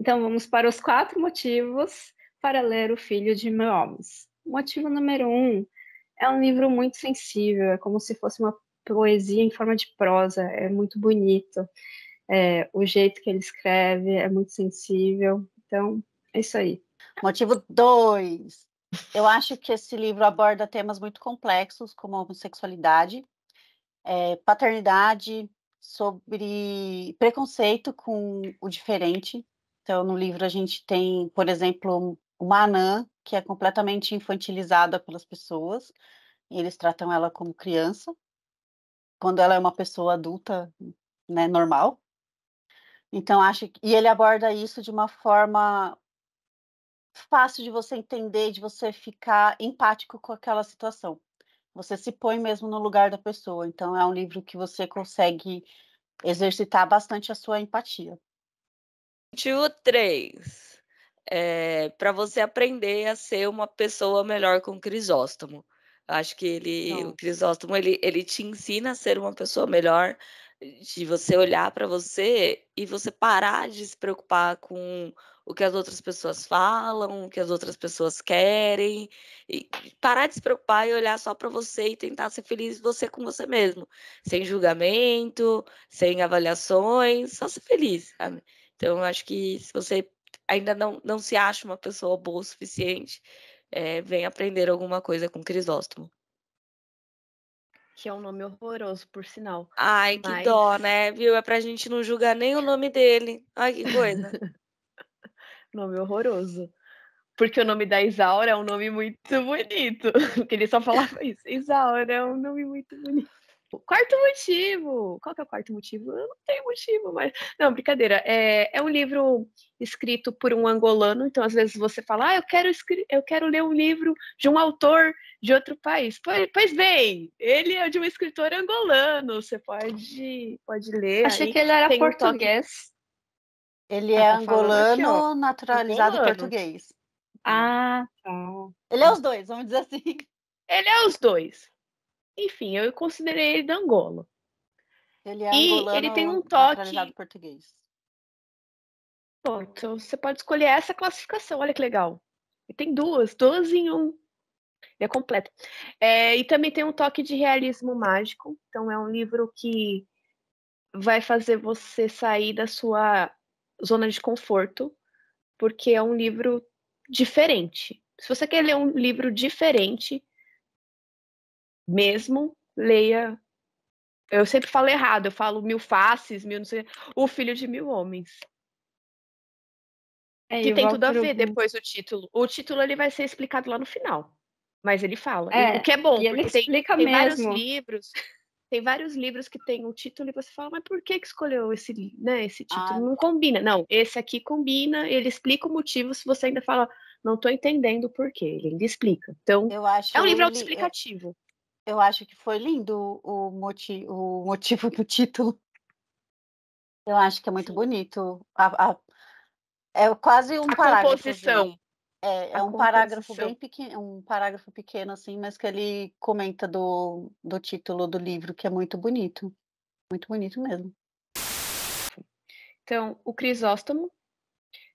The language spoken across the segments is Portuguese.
Então, vamos para os 4 motivos para ler O Filho de Mil Homens. Motivo número 1, é um livro muito sensível, é como se fosse uma poesia em forma de prosa, é muito bonito, o jeito que ele escreve é muito sensível, então, é isso aí. Motivo 2, eu acho que esse livro aborda temas muito complexos, como a homossexualidade, paternidade, sobre preconceito com o diferente. Então, no livro a gente tem, por exemplo, uma anã que é completamente infantilizada pelas pessoas, e eles tratam ela como criança, quando ela é uma pessoa adulta, né, normal. Então acho que e ele aborda isso de uma forma fácil de você entender, de você ficar empático com aquela situação. Você se põe mesmo no lugar da pessoa, então é um livro que você consegue exercitar bastante a sua empatia. Motivo 3, para você aprender a ser uma pessoa melhor com Crisóstomo. Acho que o Nossa. Crisóstomo ele te ensina a ser uma pessoa melhor, de você olhar para você e você parar de se preocupar com o que as outras pessoas falam, o que as outras pessoas querem, e parar de se preocupar e olhar só para você e tentar ser feliz você com você mesmo, sem julgamento, sem avaliações, só ser feliz, sabe. Então eu acho que se você ainda não se acha uma pessoa boa o suficiente, vem aprender alguma coisa com Crisóstomo. Que é um nome horroroso, por sinal. Ai, que Mas dó, né, viu, é pra gente não julgar nem o nome dele. Ai, que coisa. nome horroroso. Porque o nome da Isaura é um nome muito bonito, porque ele só falava isso, Isaura é um nome muito bonito. O 4º motivo, qual que é o 4º motivo? Eu não tenho motivo, mas não, brincadeira, é um livro escrito por um angolano, então às vezes você fala: "Ah, eu quero ler um livro de um autor de outro país". Pois bem, ele é de um escritor angolano, você pode ler Achei aí, que ele era tem um toque português. Ele é tá falando aqui, ó, angolano naturalizado angolano. português. Ah, tá. Ele é os 2, vamos dizer assim. Ele é os 2. Enfim, eu considerei ele da Angola. Ele é E ele tem um angolano naturalizado toque português. então você pode escolher essa classificação, olha que legal. E tem 2 em 1. Ele é completo. E também tem um toque de realismo mágico, então é um livro que vai fazer você sair da sua zona de conforto, porque é um livro diferente. Se você quer ler um livro diferente mesmo, leia. Eu sempre falo errado, eu falo Mil Faces, mil não sei, O Filho de Mil Homens. Que E o tem tudo a Walter ver Ugumãe. depois o título. O título ele vai ser explicado lá no final, mas ele fala. E o que é bom, E ele porque tem explica tem vários mesmo. livros tem vários livros que tem o título e você fala: "Mas por que escolheu esse título? Ah, Não combina". Não, esse aqui combina, ele explica o motivo, se você ainda fala: "Não estou entendendo o porquê", ele ainda explica. Então, eu é um acho livro li autoexplicativo. eu acho que foi lindo o motivo do título. Eu acho que é muito Sim. bonito. A é quase um A parágrafozinho. composição, É a um parágrafo composição. bem pequeno, um parágrafo pequeno, assim, mas que ele comenta do título do livro, que é muito bonito mesmo. Então, o Crisóstomo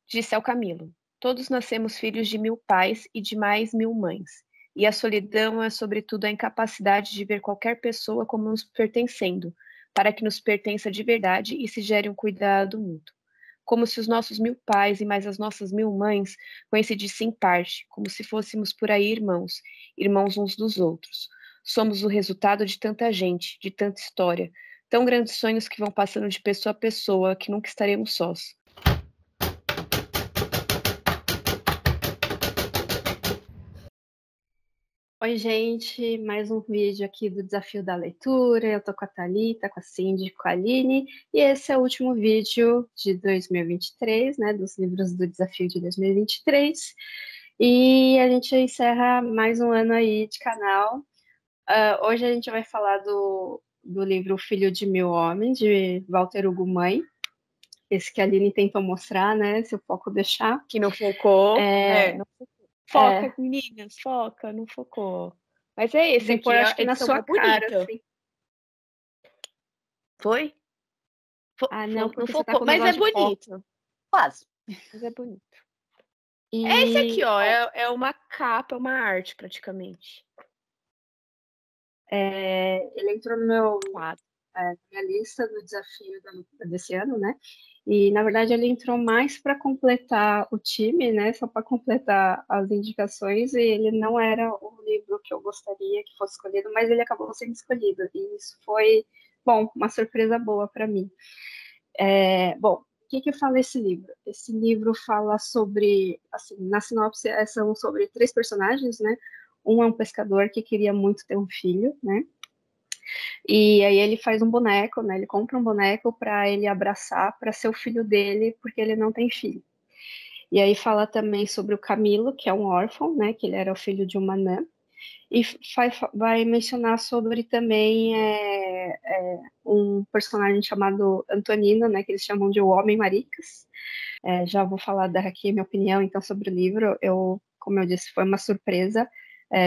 disse ao Camilo: "Todos nascemos filhos de 1000 pais e de mais 1000 mães, e a solidão é sobretudo a incapacidade de ver qualquer pessoa como nos pertencendo, para que nos pertença de verdade e se gere um cuidado mútuo. Como se os nossos 1000 pais e mais as nossas 1000 mães coincidissem em parte, como se fôssemos por aí irmãos, irmãos uns dos outros. Somos o resultado de tanta gente, de tanta história, tão grandes sonhos que vão passando de pessoa a pessoa, que nunca estaremos sós." Oi, gente, mais um vídeo aqui do Desafio da Leitura. Eu tô com a Thalita, com a Cindy, com a Aline, e esse é o último vídeo de 2023, né, dos livros do Desafio de 2023. E a gente encerra mais um ano aí de canal. Hoje a gente vai falar do livro O Filho de Mil Homens, de Walter Ugumãe. Esse que a Aline tentou mostrar, né, se o foco deixar. Que não focou. Não foca, É, meninas, foca, não focou. Mas é esse vem pôr, aqui, acho a que na edição sua mó cara, bonita. assim. Foi? Ah, não, Não porque você tá focou, com o mas é negócio de foco. bonito. Quase. Mas é bonito. E... É esse aqui, ó. É uma capa, uma arte, praticamente. Ele entrou no minha lista do desafio desse ano, né? E, na verdade, ele entrou mais para completar o time, né? Só para completar as indicações, e ele não era o livro que eu gostaria que fosse escolhido, mas ele acabou sendo escolhido. E isso foi, bom, uma surpresa boa para mim. Bom, o que fala esse livro? Esse livro fala sobre, assim, na sinopse, são sobre 3 personagens, né? Um é um pescador que queria muito ter um filho, né? E aí ele faz um boneco, né? Ele compra um boneco para ele abraçar, para ser o filho dele, porque ele não tem filho. E aí fala também sobre o Camilo, que é um órfão, né? Que ele era o filho de uma anã. E vai mencionar sobre também um personagem chamado Antonino, né? Que eles chamam de o Homem Maricas. Já vou falar aqui minha opinião, então, sobre o livro. Como eu disse, foi uma surpresa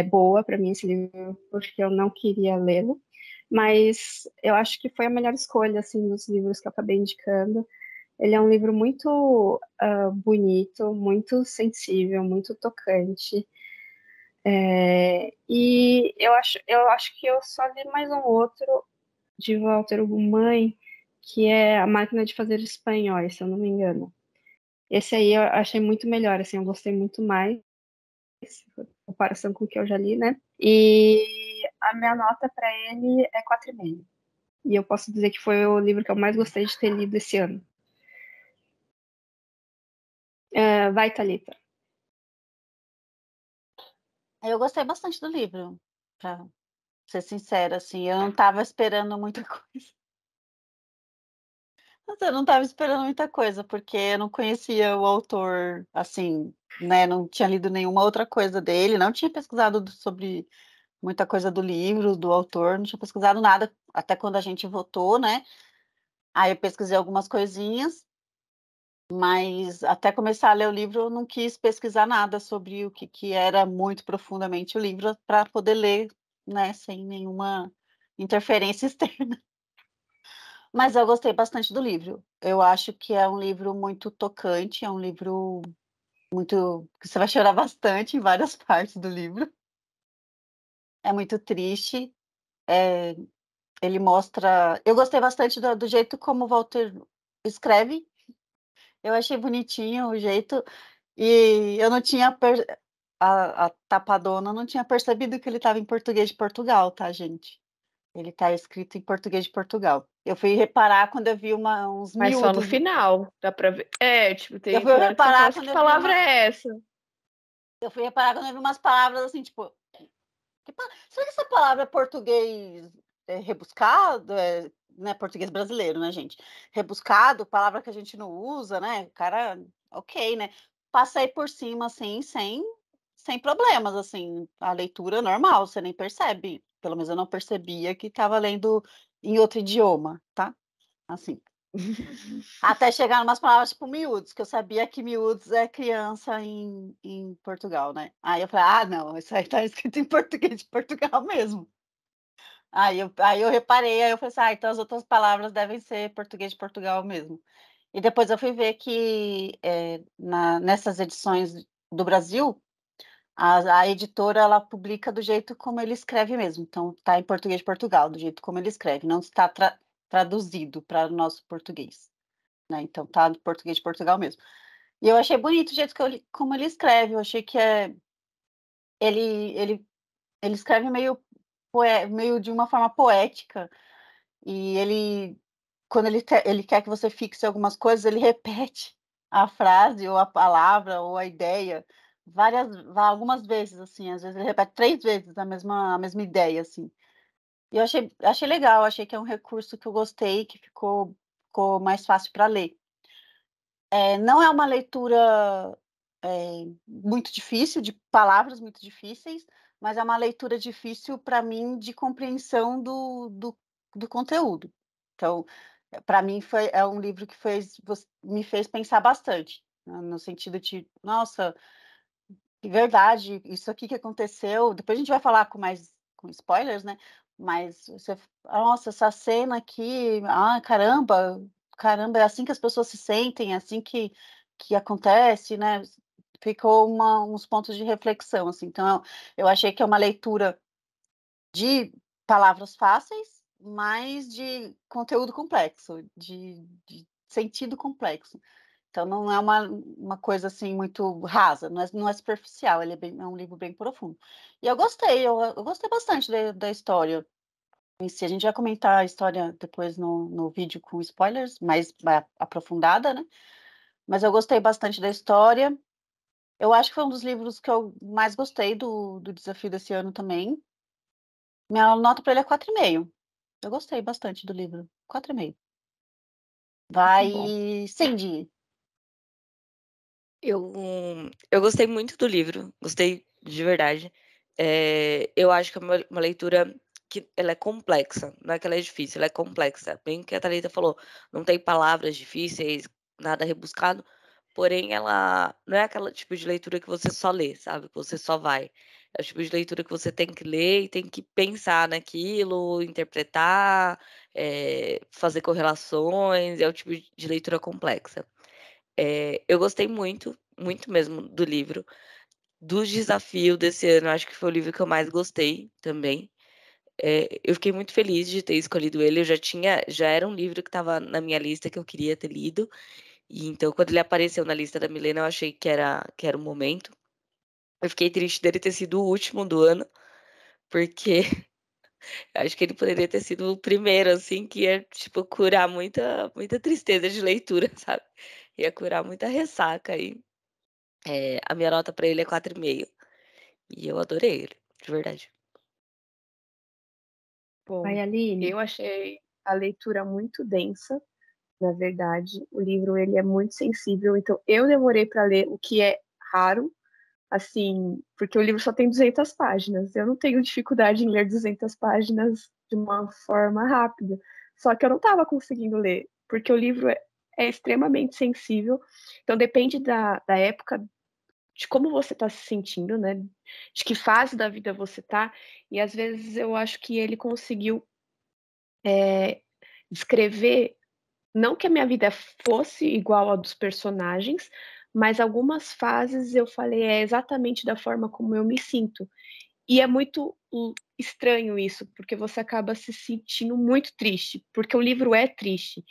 boa para mim esse livro, porque eu não queria lê-lo. Mas eu acho que foi a melhor escolha, assim, dos livros que eu acabei indicando. Ele é um livro muito bonito, muito sensível, muito tocante. E eu acho que eu só li mais um outro de Walter Ugumãe, que é A Máquina de Fazer Espanhóis, se eu não me engano. Esse aí eu achei muito melhor, assim, eu gostei muito mais, em comparação com o que eu já li, né? E a minha nota para ele é 4,5. E eu posso dizer que foi o livro que eu mais gostei de ter lido esse ano. Vai, Thalita. Eu gostei bastante do livro, pra ser sincera, assim, eu não estava esperando muita coisa. Eu não estava esperando muita coisa, porque eu não conhecia o autor, assim, né, não tinha lido nenhuma outra coisa dele, não tinha pesquisado sobre muita coisa do livro, do autor, não tinha pesquisado nada, até quando a gente votou, né? Aí eu pesquisei algumas coisinhas, mas até começar a ler o livro eu não quis pesquisar nada sobre o que era muito profundamente o livro para poder ler, né, sem nenhuma interferência externa. Mas eu gostei bastante do livro. Eu acho que é um livro muito tocante, é um livro muito que você vai chorar bastante em várias partes do livro. É muito triste, ele mostra eu gostei bastante do jeito como o Walter escreve, eu achei bonitinho o jeito, e eu não tinha a tapadona não tinha percebido que ele estava em português de Portugal, tá, gente. Ele está escrito em português de Portugal. Eu fui reparar quando eu vi uns Mas só no miúdos. final, dá pra ver. Tipo, Eu tem fui hora que você fala reparar assim, quando que eu vi palavra é essa? eu fui reparar quando eu vi umas palavras assim, tipo, será que essa palavra é português rebuscado? Né, português brasileiro, né, gente? Rebuscado, palavra que a gente não usa, né? O cara, ok, né? Passei por cima, assim, sem problemas, assim, a leitura normal, você nem percebe. Pelo menos eu não percebia que estava lendo em outro idioma, tá? Assim. Até chegar em umas palavras tipo miúdos, que eu sabia que miúdos é criança em Portugal, né. Aí eu falei: "Ah não, isso aí tá escrito em português de Portugal mesmo". Aí eu reparei, aí eu falei assim: "Ah, então as outras palavras devem ser português de Portugal mesmo". E depois eu fui ver que, nessas edições do Brasil, a editora ela publica do jeito como ele escreve mesmo, então tá em português de Portugal, do jeito como ele escreve, não está traduzido para o nosso português. Né, então tá do português de Portugal mesmo. E eu achei bonito o jeito que como ele escreve, eu achei que ele ele ele escreve meio de uma forma poética, e quando ele quer que você fixe algumas coisas, ele repete a frase ou a palavra ou a ideia algumas vezes, assim, às vezes ele repete 3 vezes a mesma ideia, assim. E eu achei legal, achei que é um recurso que eu gostei, que ficou mais fácil para ler. Não é uma leitura, muito difícil, de palavras muito difíceis, mas é uma leitura difícil para mim de compreensão do conteúdo. Então, para mim é um livro que me fez pensar bastante, né, no sentido de: "Nossa, que verdade, isso aqui que aconteceu", depois a gente vai falar com spoilers, né, mas "Nossa, essa cena aqui, ah, caramba, caramba, é assim que as pessoas se sentem, é assim que que acontece, né? Ficou uns pontos de reflexão, assim. Então, eu achei que é uma leitura de palavras fáceis, mas de conteúdo complexo, de sentido complexo. Então, não é uma coisa, assim, muito rasa, não é superficial, ele é um livro bem profundo. E eu gostei, eu gostei bastante da história em si. A gente vai comentar a história depois no vídeo com spoilers, mais aprofundada, né? Mas eu gostei bastante da história. Eu acho que foi um dos livros que eu mais gostei do desafio desse ano também. Minha nota para ele é 4,5. Eu gostei bastante do livro. 4,5. Muito bom. Vai, Cindy. Eu gostei muito do livro, gostei de verdade. Eu acho que é uma leitura que ela é complexa, não é que ela é difícil, ela é complexa. Bem que a Thalita falou, não tem palavras difíceis, nada rebuscado, porém ela não é aquela tipo de leitura que você só lê, sabe? Que você só vai. É o tipo de leitura que você tem que ler e tem que pensar naquilo, interpretar, fazer correlações, é o tipo de leitura complexa. Eu gostei muito, muito mesmo do livro. Do desafio desse ano, acho que foi o livro que eu mais gostei também. Eu fiquei muito feliz de ter escolhido ele. Já era um livro que estava na minha lista que eu queria ter lido. E então, quando ele apareceu na lista da Milena, eu achei que era o momento. Eu fiquei triste dele ter sido o último do ano, porque acho que ele poderia ter sido o primeiro, assim, que ia, tipo, curar muita, muita tristeza de leitura, sabe? Ia curar muita ressaca aí. A minha nota pra ele é 4,5. E eu adorei ele, de verdade. Bom, Vai, Aline. eu achei a leitura muito densa, na verdade. O livro ele é muito sensível, então eu demorei para ler, o que é raro, assim, porque o livro só tem 200 páginas. Eu não tenho dificuldade em ler 200 páginas de uma forma rápida. Só que eu não estava conseguindo ler, porque o livro é extremamente sensível. Então depende da época, de como você está se sentindo, né? De que fase da vida você está. E às vezes eu acho que ele conseguiu descrever, não que a minha vida fosse igual a dos personagens, mas algumas fases eu falei, é exatamente da forma como eu me sinto. E é muito estranho isso, porque você acaba se sentindo muito triste, porque o livro é triste,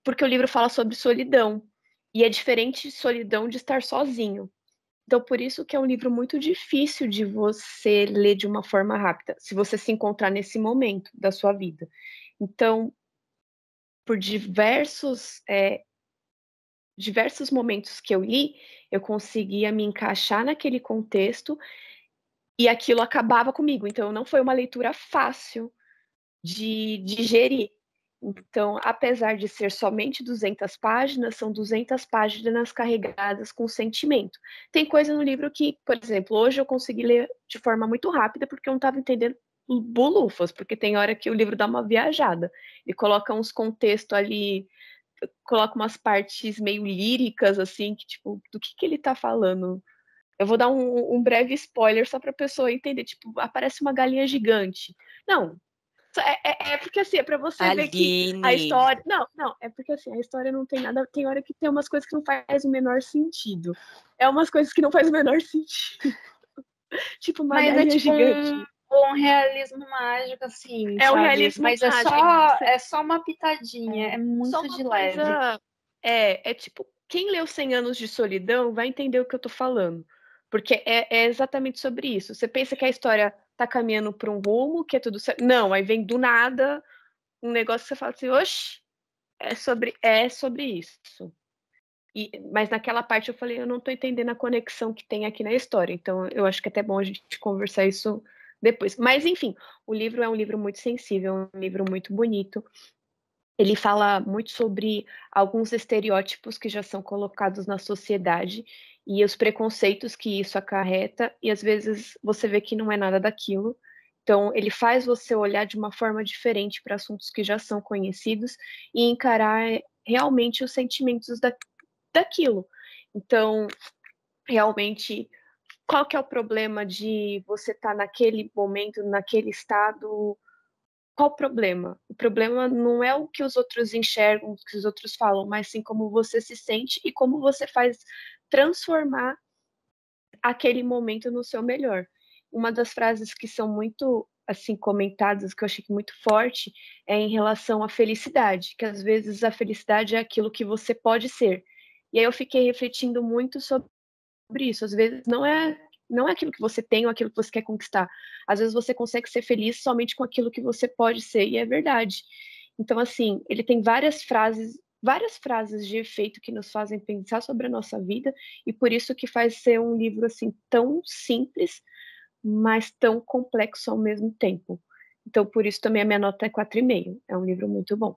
porque o livro fala sobre solidão, e é diferente de solidão de estar sozinho. Então, por isso que é um livro muito difícil de você ler de uma forma rápida, se você se encontrar nesse momento da sua vida. Então, por diversos momentos que eu li, eu conseguia me encaixar naquele contexto e aquilo acabava comigo. Então, não foi uma leitura fácil de digerir. Então, apesar de ser somente 200 páginas, são 200 páginas carregadas com sentimento. Tem coisa no livro que, por exemplo, hoje eu consegui ler de forma muito rápida porque eu não estava entendendo bulufas, porque tem hora que o livro dá uma viajada e coloca uns contextos ali, coloca umas partes meio líricas, assim, que tipo, do que ele tá falando? Eu vou dar um breve spoiler só para a pessoa entender. Tipo, aparece uma galinha gigante. Não, é porque assim, é para você ver que a Aline, história. Não, não, é porque assim, a história não tem nada. Tem hora que tem umas coisas que não faz o menor sentido. É umas coisas que não faz o menor sentido. Tipo, uma Mas é galinha tipo gigante. um realismo mágico, assim, É um sabe? realismo Mas é mágico. só uma pitadinha, é Só muito uma de leve. coisa. É tipo, quem leu 100 Anos de Solidão vai entender o que eu tô falando. Porque é exatamente sobre isso. Você pensa que a história tá caminhando para um rumo, que é tudo certo. Não, aí vem do nada um negócio que você fala assim, oxe, é sobre isso. Mas naquela parte eu falei, eu não tô entendendo a conexão que tem aqui na história. Então eu acho que é até bom a gente conversar isso depois. Mas enfim, o livro é um livro muito sensível, um livro muito bonito. Ele fala muito sobre alguns estereótipos que já são colocados na sociedade e os preconceitos que isso acarreta, e às vezes você vê que não é nada daquilo. Então, ele faz você olhar de uma forma diferente para assuntos que já são conhecidos e encarar realmente os sentimentos daquilo. Então, realmente, qual que é o problema de você estar naquele momento, naquele estado qual o problema? O problema não é o que os outros enxergam, o que os outros falam, mas sim como você se sente e como você faz transformar aquele momento no seu melhor. Uma das frases que são muito assim comentadas, que eu achei muito forte, é em relação à felicidade, que às vezes a felicidade é aquilo que você pode ser. E aí eu fiquei refletindo muito sobre isso. Às vezes não é aquilo que você tem ou aquilo que você quer conquistar. Às vezes você consegue ser feliz somente com aquilo que você pode ser, e é verdade. Então, assim, ele tem várias frases de efeito que nos fazem pensar sobre a nossa vida, e por isso que faz ser um livro assim tão simples, mas tão complexo ao mesmo tempo. Então, por isso também a minha nota é 4,5. É um livro muito bom.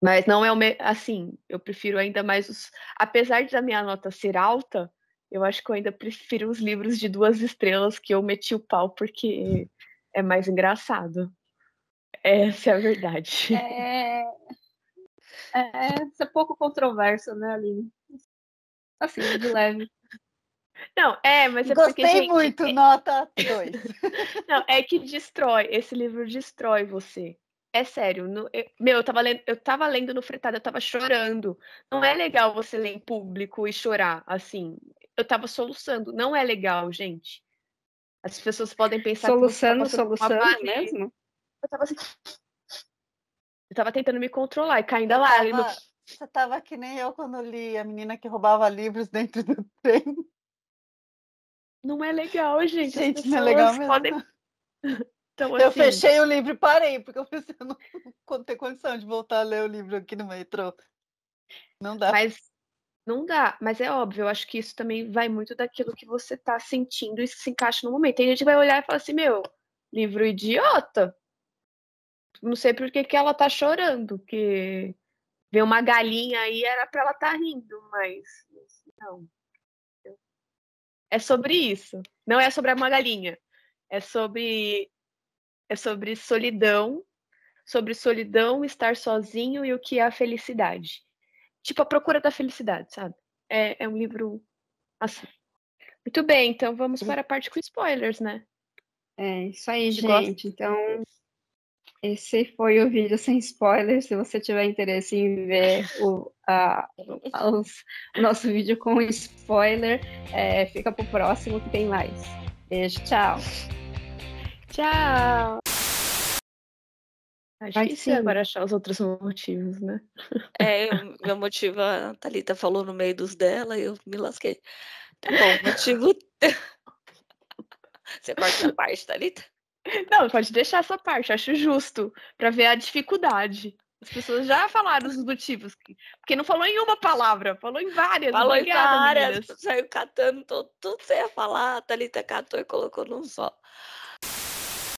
Mas não é assim, eu prefiro ainda mais apesar da minha nota ser alta, eu acho que eu ainda prefiro os livros de 2 estrelas que eu meti o pau porque é mais engraçado. Essa é a verdade. Isso é pouco controverso, né, Aline? Assim, de leve. Não, mas é porque, Gostei gente, muito, nota 2. não, é que esse livro destrói você. É sério, eu tava lendo no fretado, eu tava chorando. Não é legal você ler em público e chorar, assim. Eu tava soluçando, não é legal, gente. As pessoas podem pensar que você tá passando por uma barreira. mesmo? Eu tava assim, eu tava tentando me controlar e caindo a lágrima. Você tava que nem eu quando li A Menina que Roubava Livros Dentro do Trem. Não é legal, gente. As Gente, não é legal pessoas mesmo, podem. não. Então, Eu assim, fechei o livro e parei, porque eu pensei, eu não tenho condição de voltar a ler o livro aqui no metrô. Não dá. mas não dá. Mas é óbvio, eu acho que isso também vai muito daquilo que você tá sentindo e se encaixa no momento. Tem gente que vai olhar e falar assim, meu, livro idiota. Não sei por que que ela tá chorando, que ver uma galinha aí era pra ela estar rindo, mas não. É sobre isso. Não é sobre uma galinha. É sobre sobre solidão, estar sozinho e o que é a felicidade. Tipo, a procura da felicidade, sabe? É um livro assim. Muito bem, então vamos para a parte com spoilers, né? É isso aí, Você gosta? gente. Então, esse foi o vídeo sem spoilers. Se você tiver interesse em ver o nosso vídeo com spoiler, fica pro próximo que tem mais. Beijo, tchau. Tchau! É Vai difícil sim. agora achar os outros motivos, né? Meu motivo, a Thalita falou no meio dos dela e eu me lasquei. Tá bom, motivo. Você corta essa parte, Thalita? Não, pode deixar essa parte, acho justo, para ver a dificuldade. As pessoas já falaram os motivos, porque não falou em uma palavra, falou em várias. Falou em Obrigada, várias, meninas. saiu catando tudo que você ia falar, a Thalita catou e colocou num só.